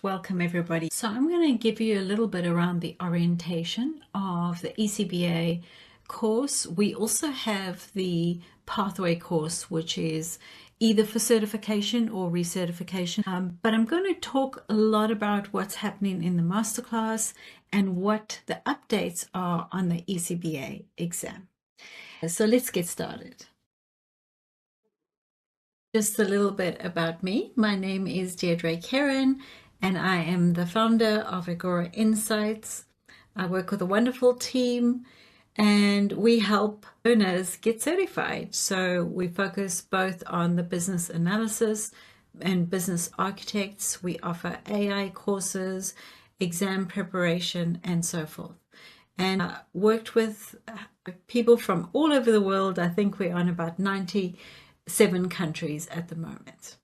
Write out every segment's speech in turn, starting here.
Welcome everybody. So I'm going to give you a little bit around the orientation of the ECBA course. We also have the pathway course, which is either for certification or recertification. But I'm going to talk a lot about what's happening in the masterclass and what the updates are on the ECBA exam. So let's get started. Just a little bit about me. My name is Deirdre Karen, and I am the founder of Agora Insights. I work with a wonderful team, and we help learners get certified. So we focus both on the business analysis and business architects. We offer AI courses, exam preparation, and so forth. And worked with people from all over the world. I think we're on about 97 countries at the moment.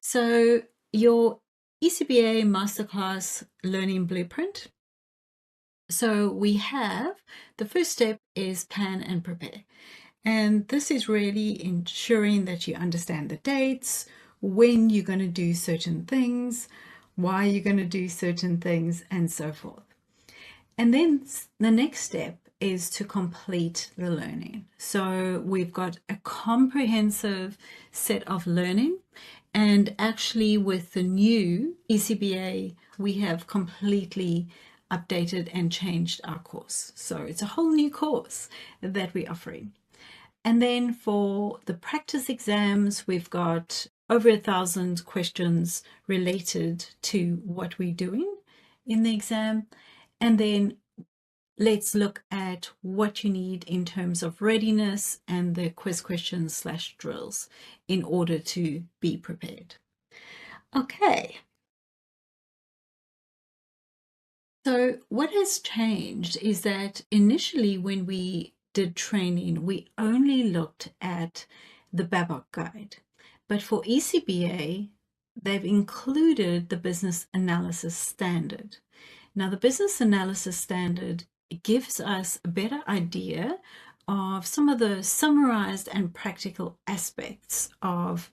So your ECBA Masterclass Learning Blueprint. So we have, the first step is plan and prepare. And this is really ensuring that you understand the dates, when you're going to do certain things, why you're going to do certain things, and so forth. And then the next step is to complete the learning. So we've got a comprehensive set of learning, and actually with the new ECBA, we have completely updated and changed our course. So it's a whole new course that we're offering. And then for the practice exams, we've got over 1,000 questions related to what we're doing in the exam. And then let's look at what you need in terms of readiness and the quiz questions / drills in order to be prepared. Okay. So what has changed is that initially when we did training, we only looked at the Babok guide. But for ECBA, they've included the business analysis standard. Now, the business analysis standard gives us a better idea of some of the summarized and practical aspects of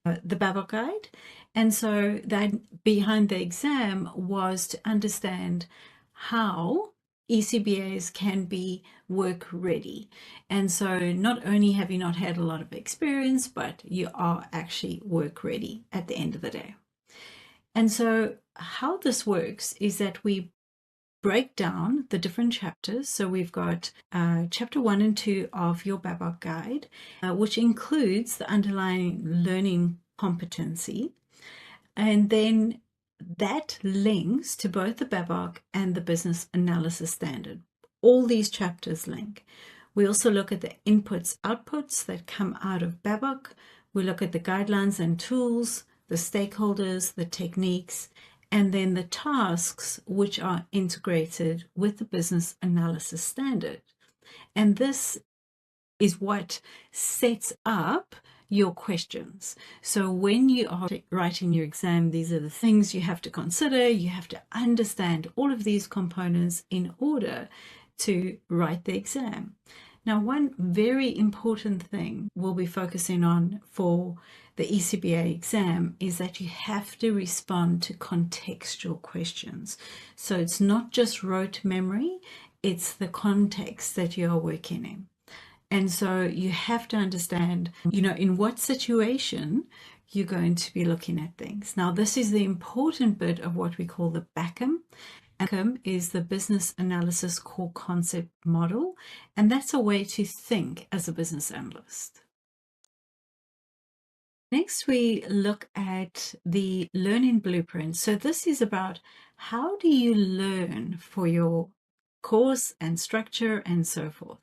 the Babok guide. And so that behind the exam was to understand how ECBAs can be work ready. And so not only have you not had a lot of experience, but you are actually work ready at the end of the day. And so how this works is that we break down the different chapters. So we've got chapter 1 and 2 of your Babok guide, which includes the underlying learning competency. And then that links to both the Babok and the business analysis standard. All these chapters link. We also look at the inputs, outputs that come out of Babok. We look at the guidelines and tools, the stakeholders, the techniques, and then the tasks which are integrated with the business analysis standard. And this is what sets up your questions. So when you are writing your exam, these are the things you have to consider. You have to understand all of these components in order to write the exam. Now, one very important thing we'll be focusing on for the ECBA exam is that you have to respond to contextual questions. So it's not just rote memory, it's the context that you are working in. And so you have to understand, in what situation you're going to be looking at things. Now, this is the important bit of what we call the BACM. BACM is the Business Analysis Core Concept Model, and that's a way to think as a business analyst. Next, we look at the learning blueprint. So this is about how do you learn for your course and structure and so forth.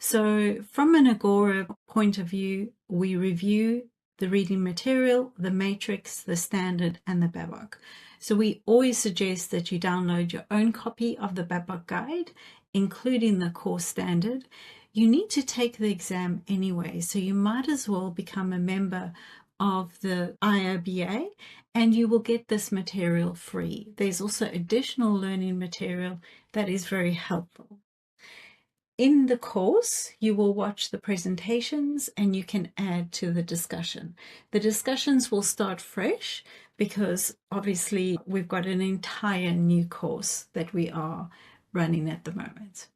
So from an Agora point of view, we review the reading material, the matrix, the standard, and the Babok. So we always suggest that you download your own copy of the Babok guide, including the course standard. You need to take the exam anyway, so you might as well become a member of the IOBA and you will get this material free. There's also additional learning material that is very helpful. In the course, you will watch the presentations and you can add to the discussion. The discussions will start fresh because obviously we've got an entire new course that we are running at the moment.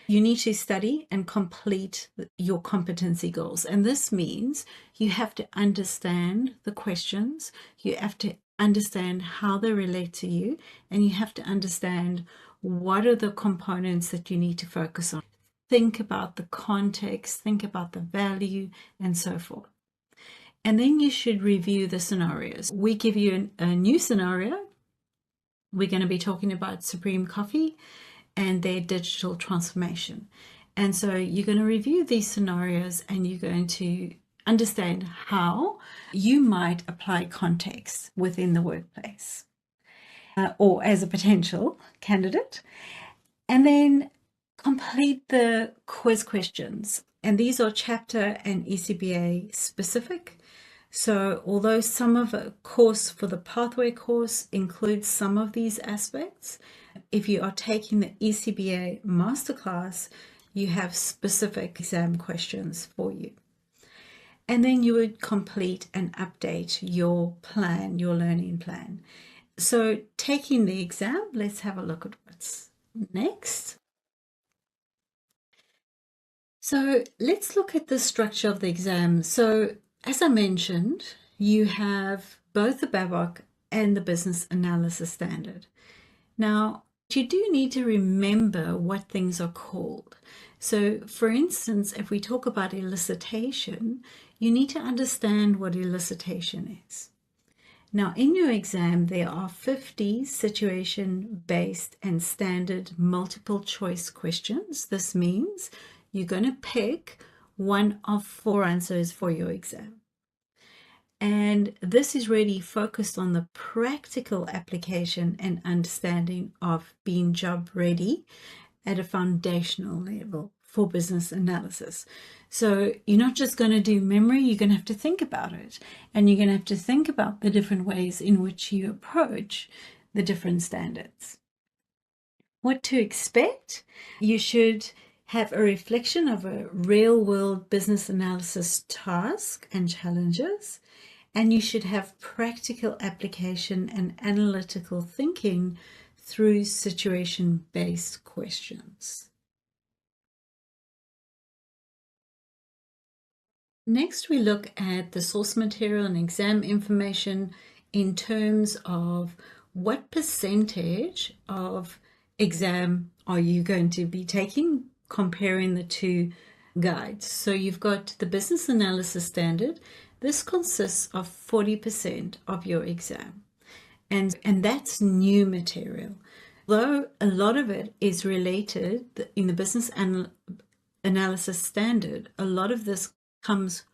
You need to study and complete your competency goals. And this means you have to understand the questions, you have to understand how they relate to you, and you have to understand what are the components that you need to focus on. Think about the context, think about the value, and so forth. And then you should review the scenarios. We give you a new scenario. We're going to be talking about Supreme Coffee and their digital transformation. And so you're going to review these scenarios and you're going to understand how you might apply context within the workplace or as a potential candidate. And then complete the quiz questions. And these are chapter and ECBA specific. So although some of a course for the pathway course includes some of these aspects, if you are taking the ECBA masterclass, you have specific exam questions for you. And then you would complete and update your plan, your learning plan. So taking the exam, let's have a look at what's next. So let's look at the structure of the exam. So as I mentioned, you have both the BABOK and the Business Analysis Standard. Now, you do need to remember what things are called. So for instance, if we talk about elicitation, you need to understand what elicitation is. Now, in your exam, there are 50 situation-based and standard multiple choice questions. This means you're going to pick one of 4 answers for your exam. And this is really focused on the practical application and understanding of being job ready at a foundational level for business analysis. So you're not just going to do memory, you're going to have to think about it. And you're going to have to think about the different ways in which you approach the different standards. What to expect? You should have a reflection of a real-world business analysis task and challenges, and you should have practical application and analytical thinking through situation-based questions. Next, we look at the source material and exam information in terms of what percentage of exam are you going to be taking, comparing the two guides. So you've got the Business Analysis Standard. This consists of 40% of your exam. And that's new material. Though a lot of it is related in the Business Analysis Standard, a lot of this comes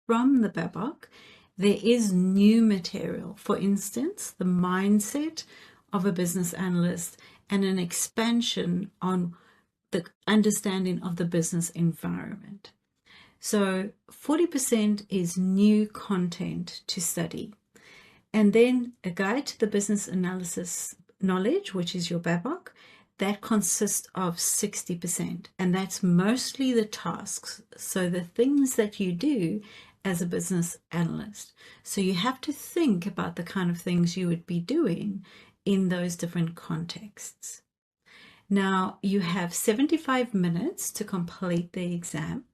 from the BABOK. There is new material. For instance, the mindset of a business analyst and an expansion on the understanding of the business environment. So 40% is new content to study. And then a guide to the business analysis knowledge, which is your BABOK, that consists of 60%. And that's mostly the tasks. So the things that you do as a business analyst. So you have to think about the kind of things you would be doing in those different contexts. Now, you have 75 minutes to complete the exam.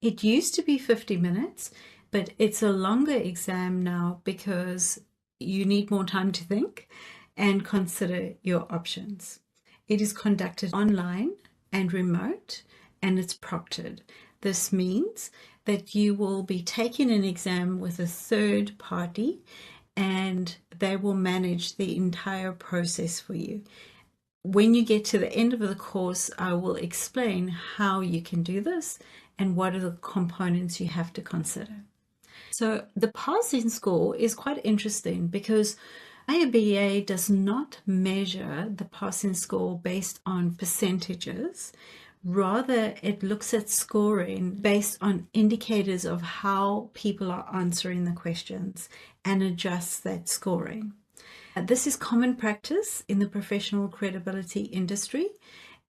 It used to be 50 minutes, but it's a longer exam now because you need more time to think and consider your options. It is conducted online and remote, and it's proctored. This means that you will be taking an exam with a third party, and they will manage the entire process for you. When you get to the end of the course, I will explain how you can do this and what are the components you have to consider. So the passing score is quite interesting because ECBA does not measure the passing score based on percentages. Rather, it looks at scoring based on indicators of how people are answering the questions and adjusts that scoring. This is common practice in the professional credibility industry,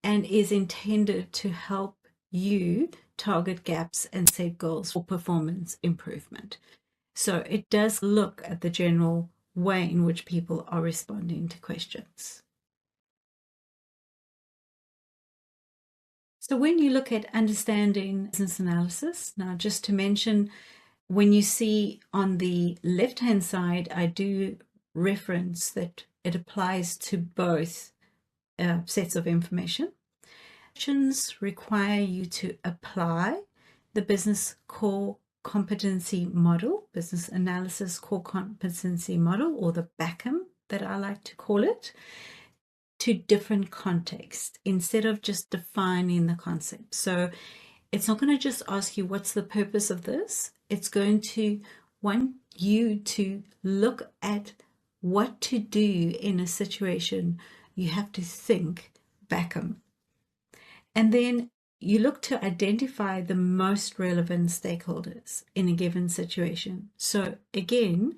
and is intended to help you target gaps and set goals for performance improvement. So it does look at the general way in which people are responding to questions. So when you look at understanding business analysis, now just to mention, when you see on the left-hand side, I do reference that it applies to both sets of information. Questions require you to apply the business core competency model, business analysis core competency model, or the BACM that I like to call it, to different contexts instead of just defining the concept. So it's not going to just ask you what's the purpose of this. It's going to want you to look at what to do in a situation. You have to think BACM. And then you look to identify the most relevant stakeholders in a given situation. So again,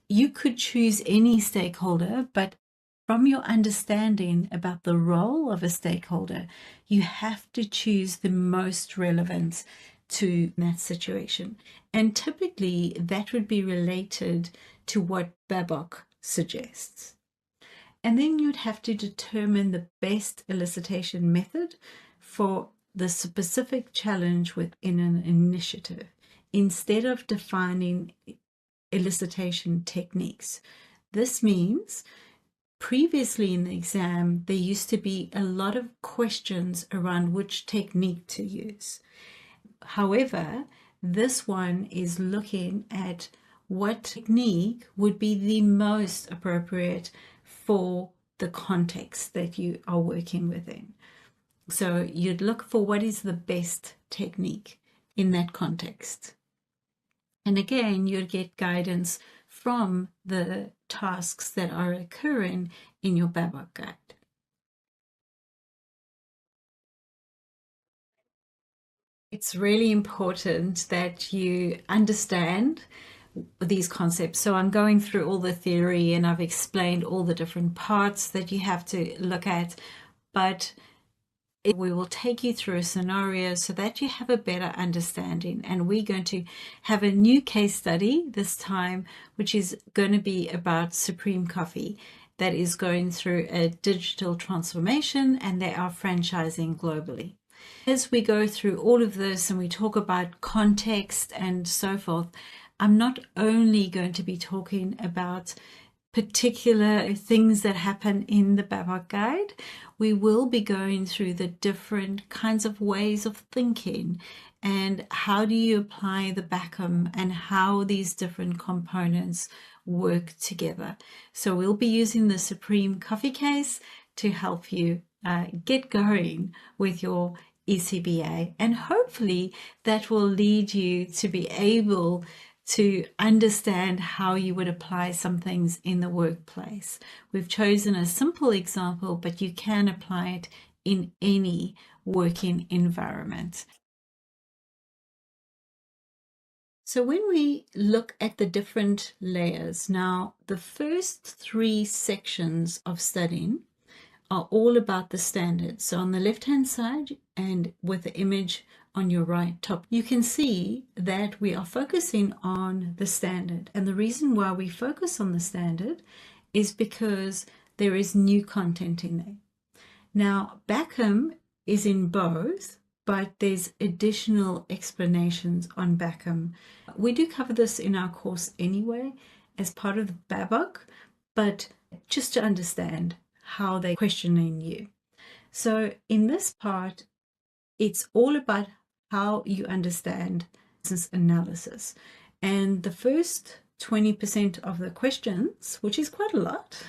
you could choose any stakeholder, but from your understanding about the role of a stakeholder, you have to choose the most relevant to that situation. And typically that would be related to what Babok suggests. And then you'd have to determine the best elicitation method for the specific challenge within an initiative, instead of defining elicitation techniques. This means previously in the exam, there used to be a lot of questions around which technique to use. However, this one is looking at what technique would be the most appropriate for the context that you are working within. So you'd look for what is the best technique in that context. And again, you'd get guidance from the tasks that are occurring in your Babok guide. It's really important that you understand these concepts. So I'm going through all the theory and I've explained all the different parts that you have to look at, but we will take you through a scenario so that you have a better understanding. And we're going to have a new case study this time, which is going to be about Supreme Coffee, that is going through a digital transformation, and they are franchising globally. As we go through all of this and we talk about context and so forth, I'm not only going to be talking about particular things that happen in the Babok guide. We will be going through the different kinds of ways of thinking and how do you apply the BACM and how these different components work together. So we'll be using the Supreme Coffee case to help you get going with your ECBA, and hopefully that will lead you to be able to understand how you would apply some things in the workplace. We've chosen a simple example, but you can apply it in any working environment. So when we look at the different layers, now the first 3 sections of studying are all about the standards. So on the left-hand side and with the image on your right top, you can see that we are focusing on the standard. And the reason why we focus on the standard is because there is new content in there. Now, BACM is in both, but there's additional explanations on BACM. We do cover this in our course anyway as part of the Babok, but just to understand how they're questioning you. So in this part, it's all about how you understand business analysis. And the first 20% of the questions, which is quite a lot,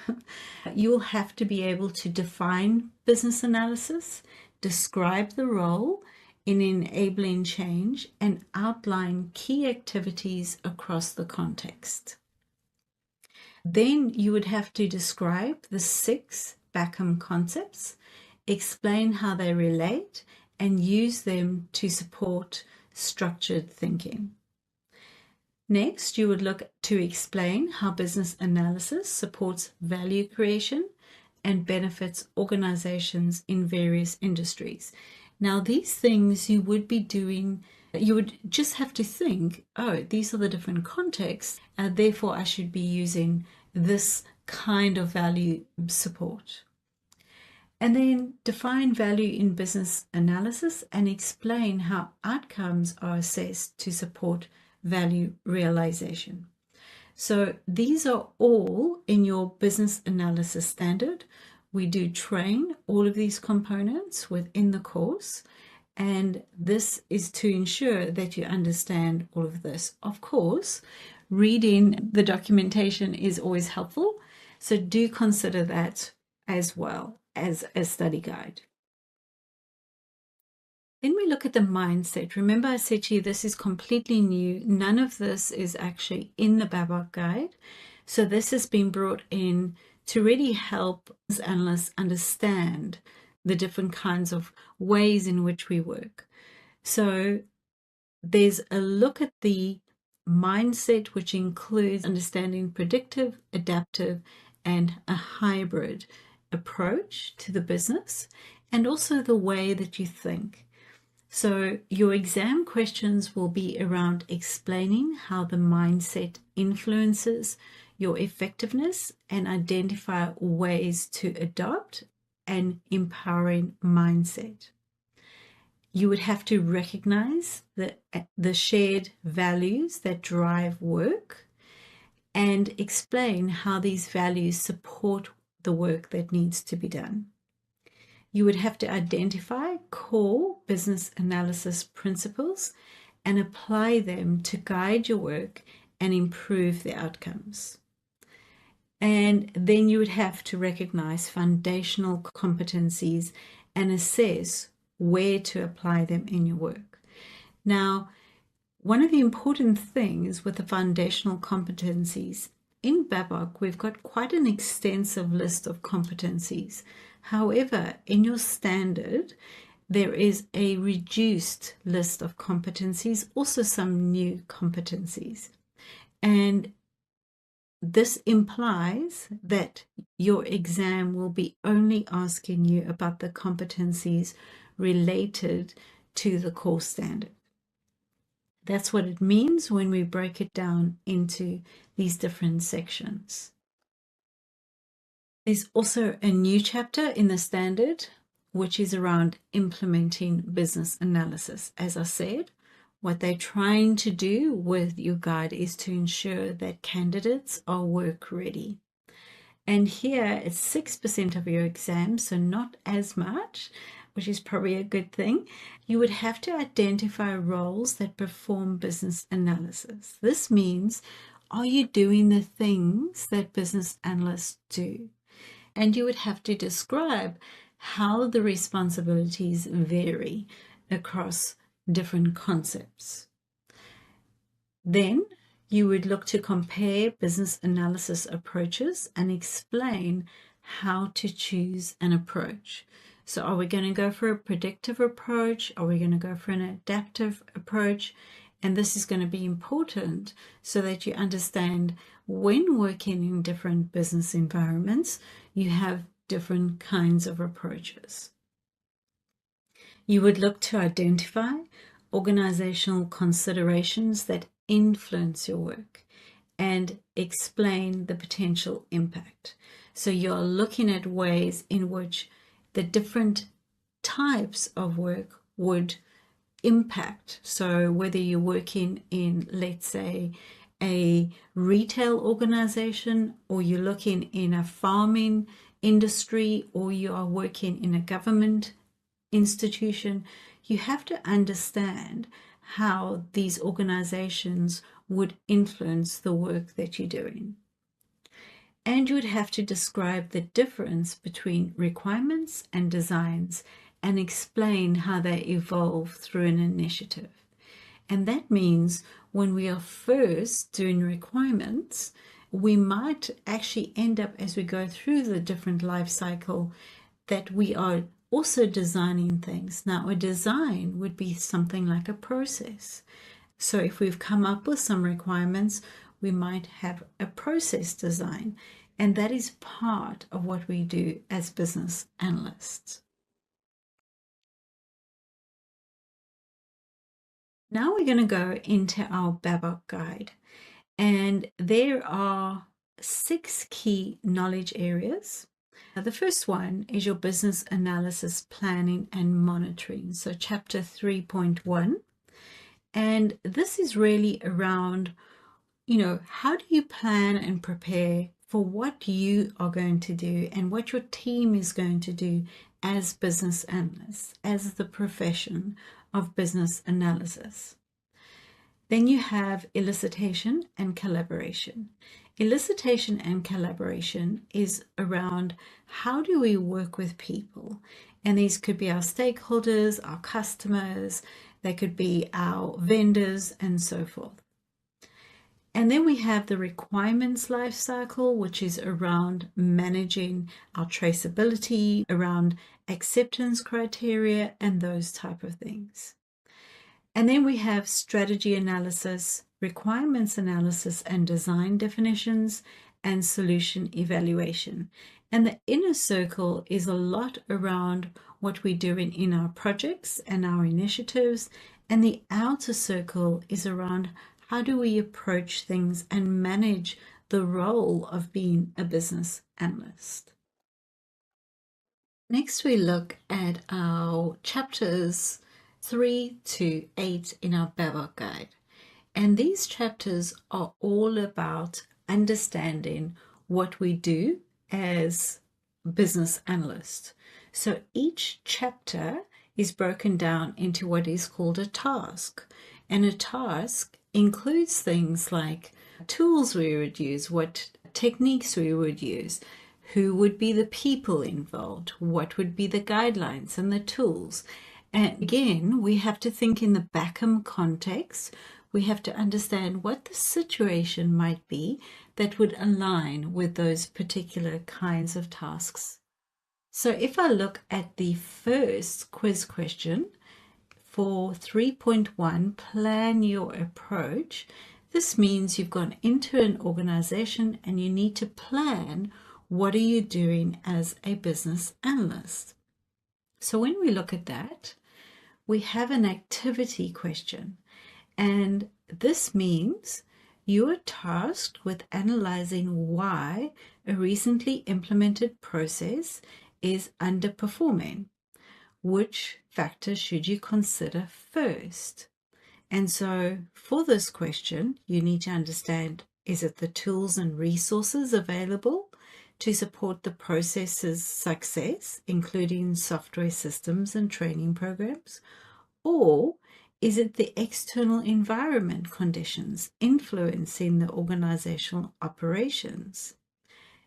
you'll have to be able to define business analysis, describe the role in enabling change, and outline key activities across the context. Then you would have to describe the 6 BACM concepts, explain how they relate, and use them to support structured thinking. Next, you would look to explain how business analysis supports value creation and benefits organizations in various industries. Now, these things you would be doing, you would just have to think, oh, these are the different contexts, and therefore I should be using this kind of value support. And then define value in business analysis and explain how outcomes are assessed to support value realization. So these are all in your business analysis standard. We do train all of these components within the course, and this is to ensure that you understand all of this. Of course, reading the documentation is always helpful, so do consider that as well as a study guide. Then we look at the mindset. Remember, I said to you, this is completely new. None of this is actually in the Babok guide. So this has been brought in to really help analysts understand the different kinds of ways in which we work. So there's a look at the mindset, which includes understanding predictive, adaptive, and a hybrid approach to the business, and also the way that you think. So your exam questions will be around explaining how the mindset influences your effectiveness and identify ways to adopt an empowering mindset. You would have to recognize the shared values that drive work and explain how these values support the work that needs to be done. You would have to identify core business analysis principles and apply them to guide your work and improve the outcomes. And then you would have to recognize foundational competencies and assess where to apply them in your work. Now, one of the important things with the foundational competencies, in Babok, we've got quite an extensive list of competencies. However, in your standard, there is a reduced list of competencies, also some new competencies. And this implies that your exam will be only asking you about the competencies related to the core standard. That's what it means when we break it down into these different sections. There's also a new chapter in the standard, which is around implementing business analysis. As I said, what they're trying to do with your guide is to ensure that candidates are work ready. And here it's 6% of your exam, so not as much, which is probably a good thing. You would have to identify roles that perform business analysis. This means, are you doing the things that business analysts do? And you would have to describe how the responsibilities vary across different concepts. Then you would look to compare business analysis approaches and explain how to choose an approach. So are we going to go for a predictive approach? Are we going to go for an adaptive approach? And this is going to be important so that you understand when working in different business environments, you have different kinds of approaches. You would look to identify organizational considerations that influence your work and explain the potential impact. So you're looking at ways in which the different types of work would impact. So whether you're working in, let's say, a retail organization, or you're looking in a farming industry, or you are working in a government institution, you have to understand how these organizations would influence the work that you're doing. And you would have to describe the difference between requirements and designs and explain how they evolve through an initiative. And that means when we are first doing requirements, we might actually end up, as we go through the different life cycle, that we are also designing things. Now, a design would be something like a process. So if we've come up with some requirements, we might have a process design. And that is part of what we do as business analysts. Now we're going to go into our Babok guide. And there are 6 key knowledge areas. The first one is your business analysis, planning and monitoring. So chapter 3.1. And this is really around, how do you plan and prepare for what you are going to do and what your team is going to do as business analysts, as the profession of business analysis. Then you have elicitation and collaboration. Elicitation and collaboration is around how do we work with people? And these could be our stakeholders, our customers, they could be our vendors, and so forth. And then we have the requirements life cycle, which is around managing our traceability, around acceptance criteria, and those type of things. And then we have strategy analysis, requirements analysis and design definitions, and solution evaluation. And the inner circle is a lot around what we're doing in our projects and our initiatives. And the outer circle is around how do we approach things and manage the role of being a business analyst. Next, we look at our chapters 3 to 8 in our Babok guide. And these chapters are all about understanding what we do as business analysts. So each chapter is broken down into what is called a task. And a task includes things like tools we would use, what techniques we would use, who would be the people involved, what would be the guidelines and the tools. And again, we have to think in the Backham context. We have to understand what the situation might be that would align with those particular kinds of tasks. So if I look at the first quiz question for 3.1, plan your approach, this means you've gone into an organization and you need to plan what are you doing as a business analyst. So when we look at that, we have an activity question, and this means you are tasked with analyzing why a recently implemented process is underperforming. Which factors should you consider first? And so for this question, you need to understand, is it the tools and resources available to support the process's success, including software systems and training programs? Or is it the external environment conditions influencing the organizational operations,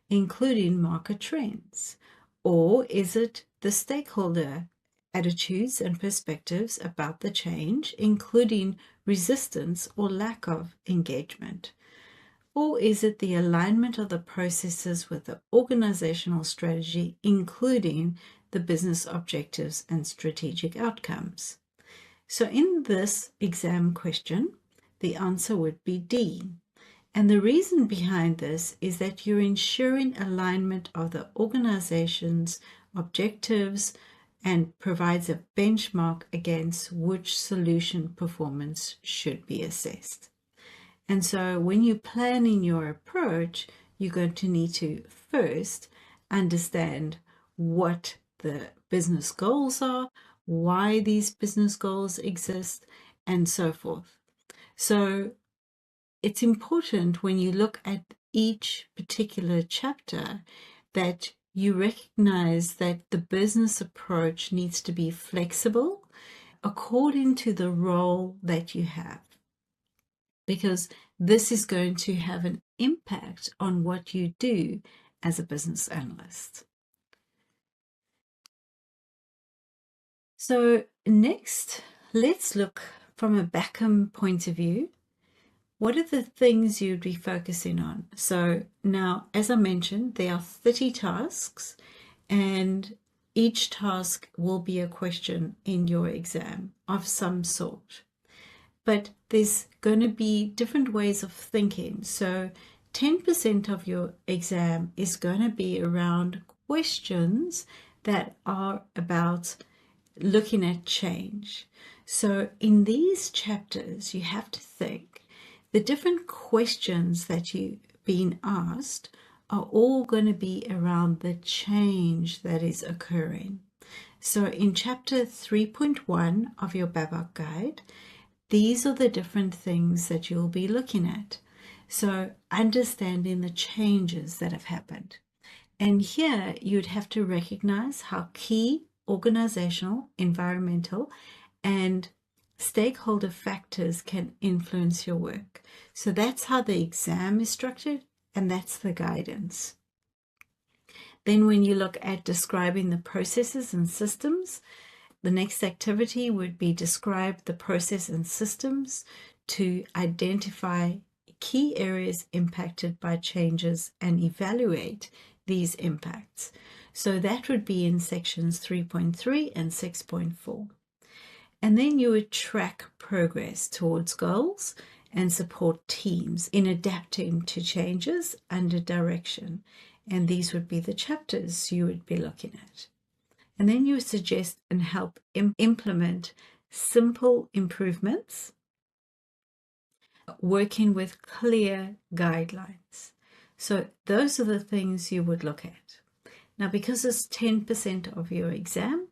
including market trends? Or is it the stakeholder attitudes and perspectives about the change, including resistance or lack of engagement? Or is it the alignment of the processes with the organizational strategy, including the business objectives and strategic outcomes? So in this exam question, the answer would be D. And the reason behind this is that you're ensuring alignment of the organization's objectives and provides a benchmark against which solution performance should be assessed. And so when you're planning your approach, you're going to need to first understand what the business goals are, why these business goals exist, and so forth. So it's important when you look at each particular chapter that you recognize that the business approach needs to be flexible according to the role that you have, because this is going to have an impact on what you do as a business analyst. So next, let's look from a Backham point of view. What are the things you'd be focusing on? So now, as I mentioned, there are 30 tasks, and each task will be a question in your exam of some sort. But there's going to be different ways of thinking. So 10% of your exam is going to be around questions that are about looking at change. So in these chapters, you have to think the different questions that you've been asked are all going to be around the change that is occurring. So in chapter 3.1 of your BABOK guide, these are the different things that you'll be looking at. So understanding the changes that have happened. And here you'd have to recognize how key organizational, environmental, and stakeholder factors can influence your work. So that's how the exam is structured, and that's the guidance. Then when you look at describing the processes and systems, the next activity would be describe the process and systems to identify key areas impacted by changes and evaluate these impacts. So that would be in sections 3.3 and 6.4. And then you would track progress towards goals and support teams in adapting to changes under direction. And these would be the chapters you would be looking at. And then you suggest and help implement simple improvements, working with clear guidelines. So those are the things you would look at. Now, because it's 10% of your exam,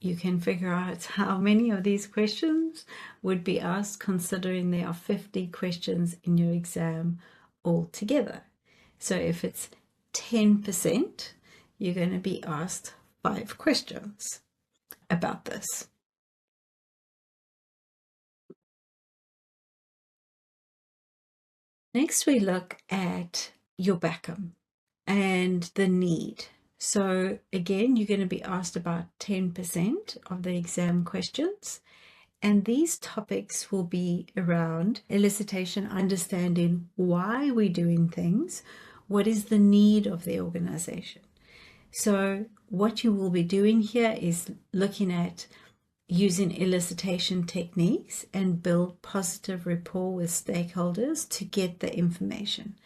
you can figure out how many of these questions would be asked, considering there are 50 questions in your exam altogether. So if it's 10%, you're going to be asked 5 questions about this. Next, we look at your BACM and the need. So again, you're going to be asked about 10% of the exam questions. And these topics will be around elicitation, understanding why we're doing things, what is the need of the organization. So what you will be doing here is looking at using elicitation techniques and build positive rapport with stakeholders to get the information.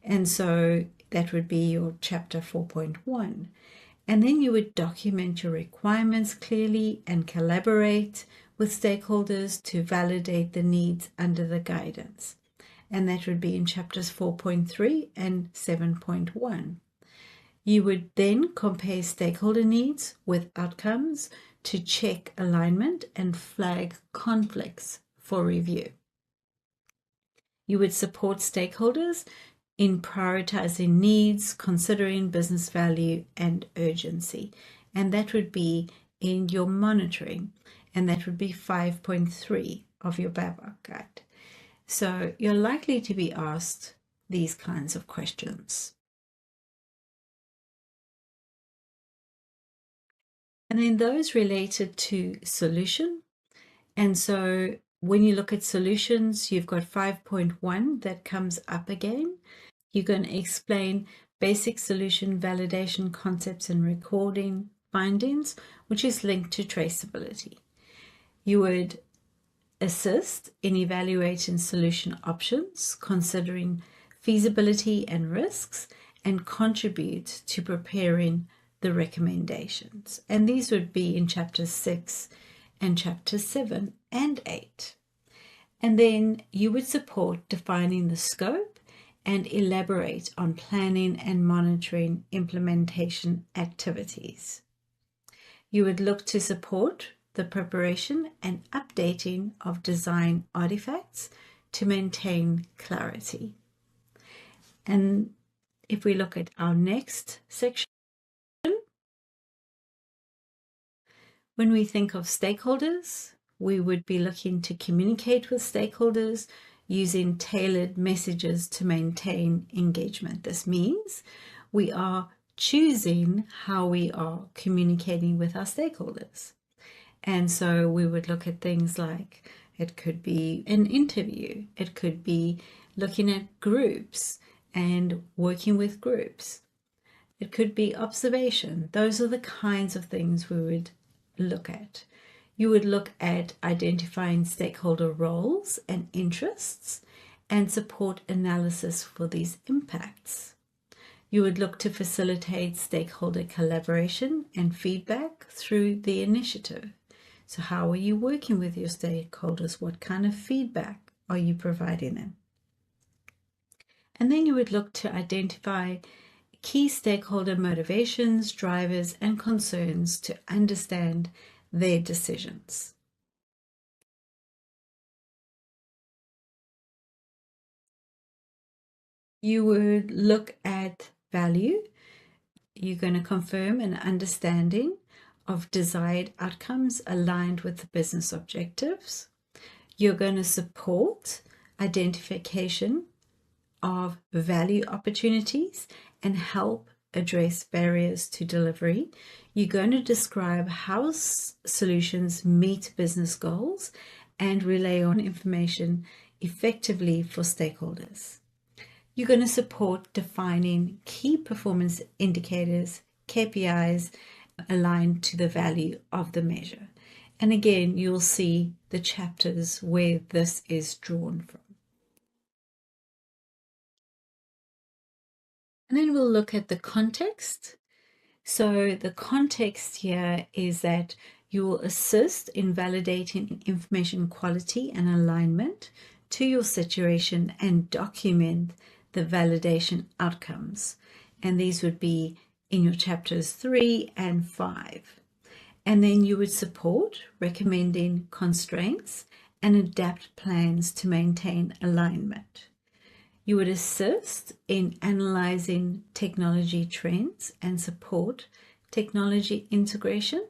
And so that would be your chapter 4.1. And then you would document your requirements clearly and collaborate with stakeholders to validate the needs under the guidance. And that would be in chapters 4.3 and 7.1. You would then compare stakeholder needs with outcomes to check alignment and flag conflicts for review. You would support stakeholders in prioritizing needs, considering business value and urgency. And that would be in your monitoring. And that would be 5.3 of your BABOK guide. So you're likely to be asked these kinds of questions. And then those related to solution. And so when you look at solutions, you've got 5.1 that comes up again. You're going to explain basic solution validation concepts and recording findings, which is linked to traceability. You would assist in evaluating solution options, considering feasibility and risks, and contribute to preparing the recommendations. And these would be in chapter 6 and chapter 7 and 8. And then you would support defining the scope and elaborate on planning and monitoring implementation activities. You would look to support the preparation and updating of design artifacts to maintain clarity. And if we look at our next section, when we think of stakeholders, we would be looking to communicate with stakeholders using tailored messages to maintain engagement. This means we are choosing how we are communicating with our stakeholders. And so we would look at things like it could be an interview, it could be looking at groups and working with groups. It could be observation. Those are the kinds of things we would look at. You would look at identifying stakeholder roles and interests and support analysis for these impacts. You would look to facilitate stakeholder collaboration and feedback through the initiative. So how are you working with your stakeholders? What kind of feedback are you providing them? And then you would look to identify key stakeholder motivations, drivers, and concerns to understand their decisions. You would look at value. You're going to confirm an understanding of desired outcomes aligned with the business objectives. You're going to support identification of value opportunities and help address barriers to delivery. You're going to describe how solutions meet business goals and relay on information effectively for stakeholders. You're going to support defining key performance indicators, KPIs, aligned to the value of the measure. And again, you'll see the chapters where this is drawn from. And then we'll look at the context. So the context here is that you will assist in validating information quality and alignment to your situation and document the validation outcomes. And these would be in your chapters 3 and 5. And then you would support recommending constraints and adapt plans to maintain alignment. You would assist in analyzing technology trends and support technology integration.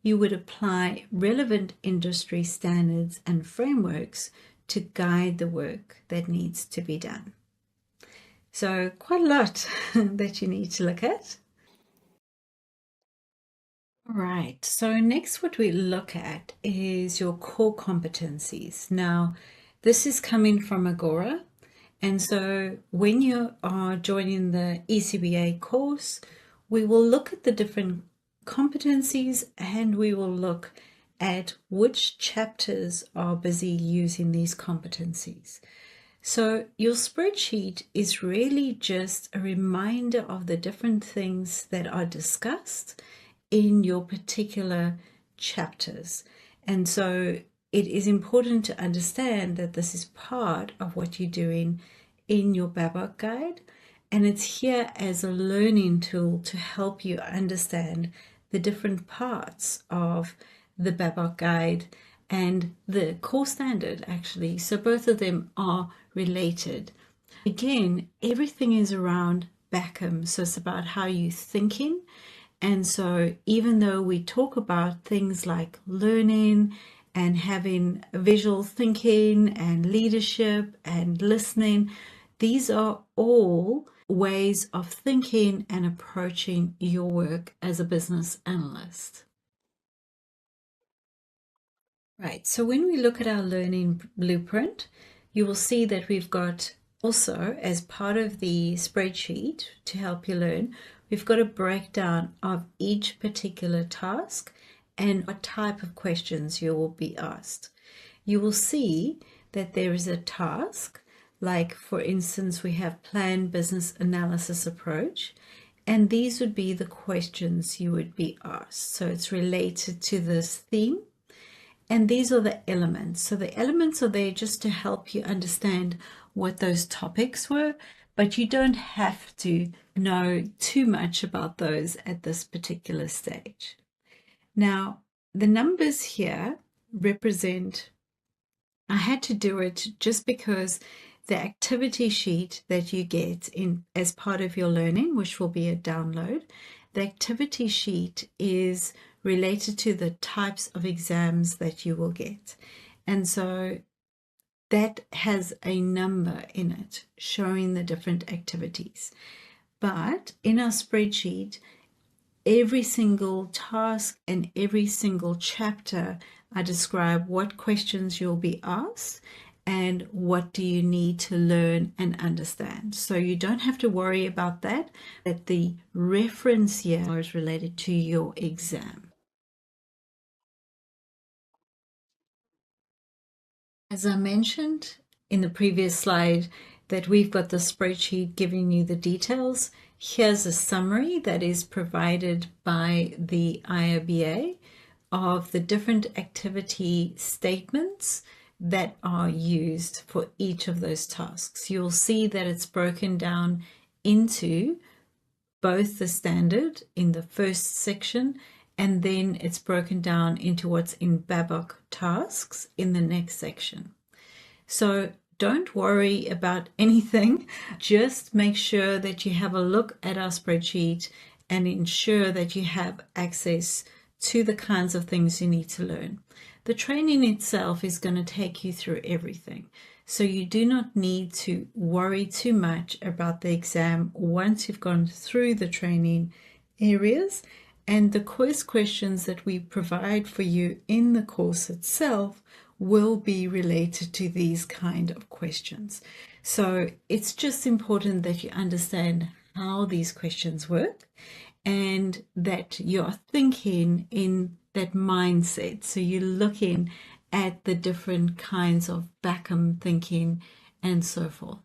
You would apply relevant industry standards and frameworks to guide the work that needs to be done. So quite a lot that you need to look at. All right, so next what we look at is your core competencies. Now, this is coming from Agora. And so when you are joining the ECBA course, we will look at the different competencies and we will look at which chapters are busy using these competencies. So your spreadsheet is really just a reminder of the different things that are discussed in your particular chapters. And so it is important to understand that this is part of what you're doing in your Babok guide, and it's here as a learning tool to help you understand the different parts of the Babok guide and the core standard actually. So both of them are related. Again, everything is around Backham, so it's about how you're thinking. And so even though we talk about things like learning and having visual thinking and leadership and listening, these are all ways of thinking and approaching your work as a business analyst. Right, so when we look at our learning blueprint, you will see that we've got also, as part of the spreadsheet to help you learn, we've got a breakdown of each particular task and what type of questions you will be asked. You will see that there is a task, like for instance, we have plan business analysis approach, and these would be the questions you would be asked. So it's related to this theme. And these are the elements. So the elements are there just to help you understand what those topics were, but you don't have to know too much about those at this particular stage. Now, the numbers here represent, I had to do it just because the activity sheet that you get in as part of your learning, which will be a download, the activity sheet is related to the types of exams that you will get. And so that has a number in it showing the different activities. But in our spreadsheet, every single task and every single chapter, I describe what questions you'll be asked and what do you need to learn and understand. So you don't have to worry about that, but the reference here is related to your exam. As I mentioned, in the previous slide that we've got the spreadsheet giving you the details. Here's a summary that is provided by the ECBA of the different activity statements that are used for each of those tasks. You'll see that it's broken down into both the standard in the first section, and then it's broken down into what's in Babok tasks in the next section. So don't worry about anything. Just make sure that you have a look at our spreadsheet and ensure that you have access to the kinds of things you need to learn. The training itself is going to take you through everything. So you do not need to worry too much about the exam once you've gone through the training areas. And the quiz questions that we provide for you in the course itself will be related to these kind of questions. So it's just important that you understand how these questions work and that you're thinking in that mindset. So you're looking at the different kinds of Backham thinking and so forth.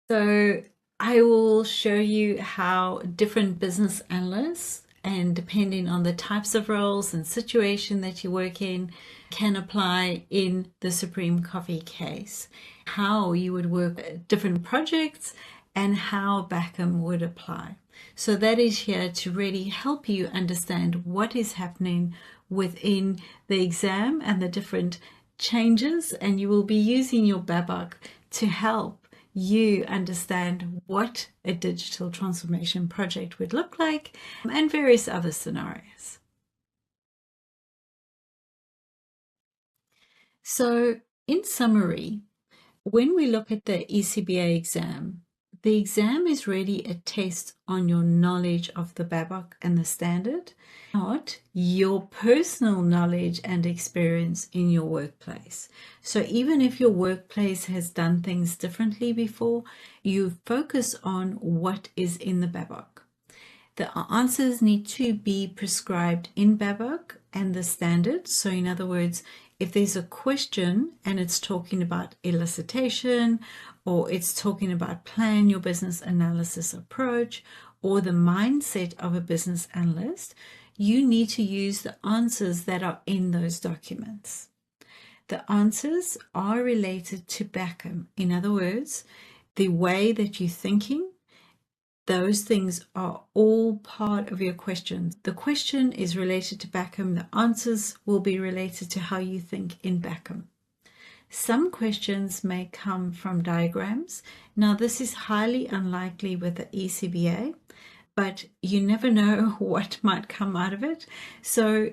So I will show you how different business analysts, and depending on the types of roles and situation that you work in, can apply in the Supreme Coffee case, how you would work at different projects and how Backham would apply. So that is here to really help you understand what is happening within the exam and the different changes, and you will be using your Babok to help you understand what a digital transformation project would look like and various other scenarios. So in summary, when we look at the ECBA exam, the exam is really a test on your knowledge of the Babok and the standard, not your personal knowledge and experience in your workplace. So even if your workplace has done things differently before, you focus on what is in the Babok. The answers need to be prescribed in Babok and the standard. So in other words, if there's a question and it's talking about elicitation, or it's talking about plan your business analysis approach, or the mindset of a business analyst, you need to use the answers that are in those documents. The answers are related to Backham. In other words, the way that you're thinking, those things are all part of your question. The question is related to Backham. The answers will be related to how you think in Backham. Some questions may come from diagrams. Now, this is highly unlikely with the ECBA, but you never know what might come out of it. So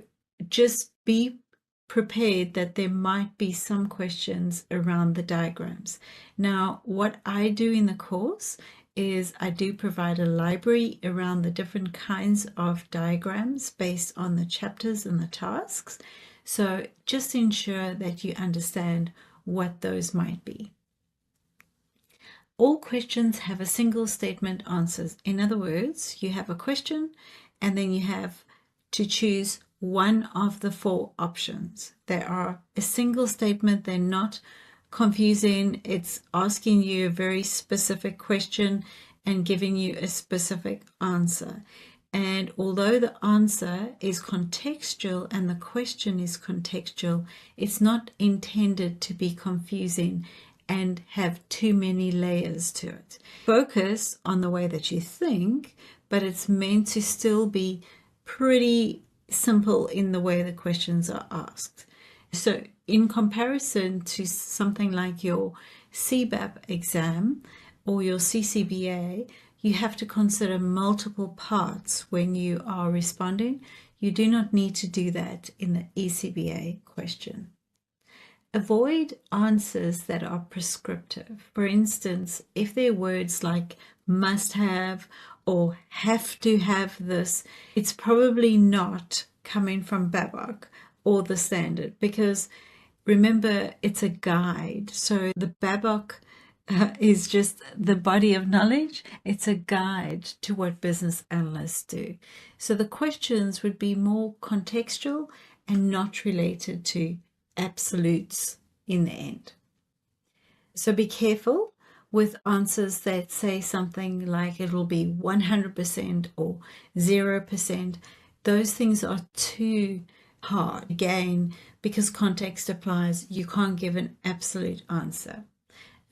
just be prepared that there might be some questions around the diagrams. Now, what I do in the course is I do provide a library around the different kinds of diagrams based on the chapters and the tasks. So just ensure that you understand what those might be. All questions have a single statement answers. In other words, you have a question and then you have to choose one of the 4 options. They are a single statement. They're not confusing. It's asking you a very specific question and giving you a specific answer. And although the answer is contextual and the question is contextual, it's not intended to be confusing and have too many layers to it. Focus on the way that you think, but it's meant to still be pretty simple in the way the questions are asked. So in comparison to something like your CBAP exam or your CCBA, you have to consider multiple parts when you are responding. You do not need to do that in the ECBA question. Avoid answers that are prescriptive. For instance, if there are words like must have or have to have this, it's probably not coming from Babok or the standard, because remember, it's a guide. So the Babok is just the body of knowledge. It's a guide to what business analysts do. So the questions would be more contextual and not related to absolutes in the end. So be careful with answers that say something like it will be 100% or 0%. Those things are too hard. Again, because context applies, you can't give an absolute answer.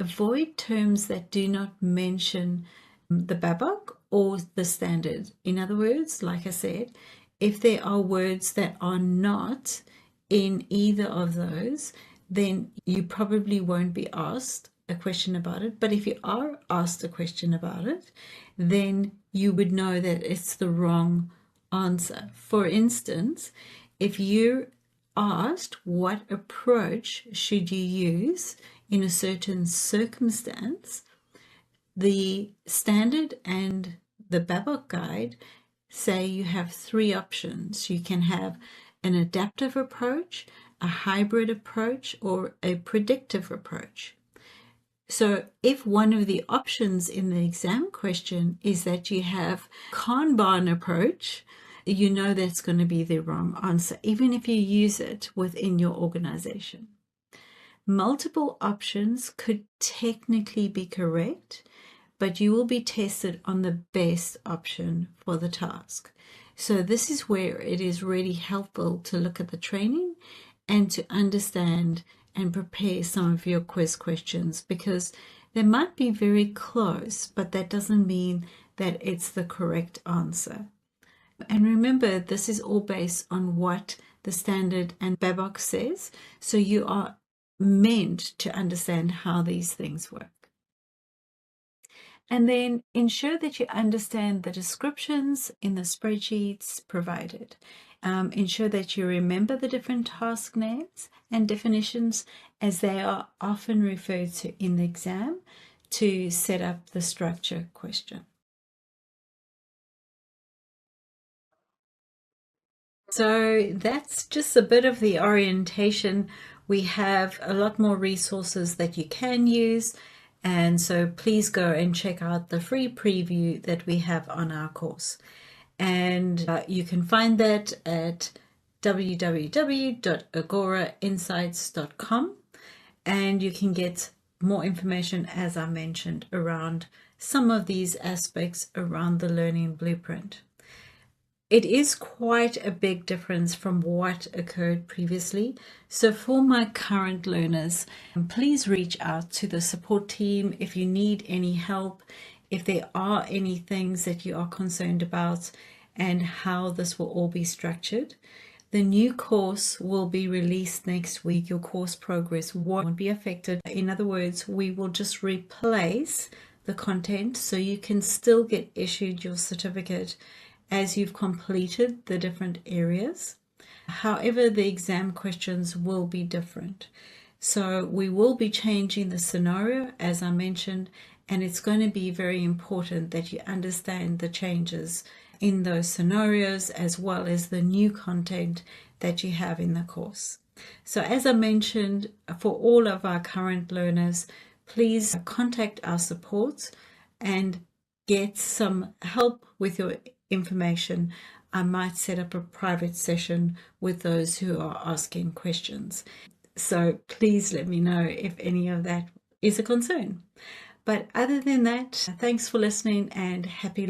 Avoid terms that do not mention the BABOK or the standard. In other words, like I said, if there are words that are not in either of those, then you probably won't be asked a question about it. But if you are asked a question about it, then you would know that it's the wrong answer. For instance, if you're asked what approach should you use in a certain circumstance, the standard and the BABOK guide say you have three options. You can have an adaptive approach, a hybrid approach, or a predictive approach. So if one of the options in the exam question is that you have Kanban approach, you know that's going to be the wrong answer, even if you use it within your organization. Multiple options could technically be correct, but you will be tested on the best option for the task. So this is where it is really helpful to look at the training and to understand and prepare some of your quiz questions, because they might be very close, but that doesn't mean that it's the correct answer. And remember, this is all based on what the standard and BABOK says, so you are meant to understand how these things work. And then ensure that you understand the descriptions in the spreadsheets provided. Ensure that you remember the different task names and definitions, as they are often referred to in the exam to set up the structure question. So that's just a bit of the orientation. We have a lot more resources that you can use. And so please go and check out the free preview that we have on our course. And you can find that at www.agorainsights.com. And you can get more information, as I mentioned, around some of these aspects around the learning blueprint. It is quite a big difference from what occurred previously. So for my current learners, please reach out to the support team if you need any help, if there are any things that you are concerned about, and how this will all be structured. The new course will be released next week. Your course progress won't be affected. In other words, we will just replace the content so you can still get issued your certificate as you've completed the different areas. However, the exam questions will be different. So we will be changing the scenario, as I mentioned, and it's going to be very important that you understand the changes in those scenarios, as well as the new content that you have in the course. So as I mentioned, for all of our current learners, please contact our support and get some help with your information. I might set up a private session with those who are asking questions. So please let me know if any of that is a concern. But other than that, thanks for listening and happy